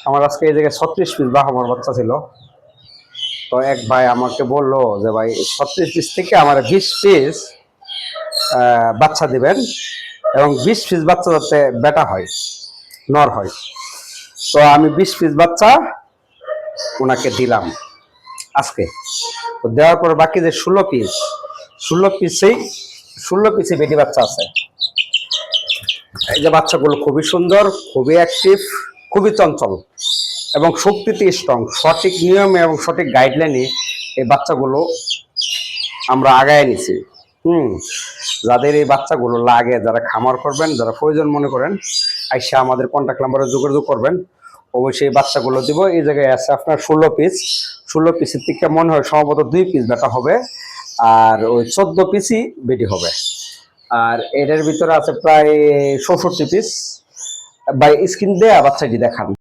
আমার আজকে এই জায়গায় 36 পিস ব্রাহ্মণ বাচ্চা ছিল। তো এক ভাই আমাকে বললো যে ভাই 36 পিস থেকে আমার 20 পিস বাচ্চা দিবেন এবং 20 পিস বাচ্চা যাতে বেটা হয়, নর হয়। তো আমি 20 পিস বাচ্চা ওনাকে দিলাম আজকে। তো দেওয়ার পর বাকি যে 16 পিসে বেটি বাচ্চা আছে। এই যে বাচ্চাগুলো খুবই সুন্দর, খুবই অ্যাক্টিভ, খুবই চঞ্চল এবং শক্তিতে স্ট্রং। সঠিক নিয়মে এবং সঠিক গাইডলাইনে এই বাচ্চাগুলো আমরা আগায় নিছি। যাদের এই বাচ্চাগুলো লাগে, যারা খামার করবেন, যারা প্রয়োজন মনে করেন, আইসা আমাদের কন্ট্যাক্ট নাম্বারে যোগাযোগ করবেন। অবশ্যই এই বাচ্চাগুলো দিব। এই জায়গায় আছে আপনার 16 পিসের থেকে মনে হয় সম্ভবত 2 পিস বেটা হবে, আর ওই 14 পিসই বেটি হবে। আর এটার ভিতরে আছে প্রায় 64 পিস। বাই স্ক্রিন দেয়া বাচ্চাটি দেখান।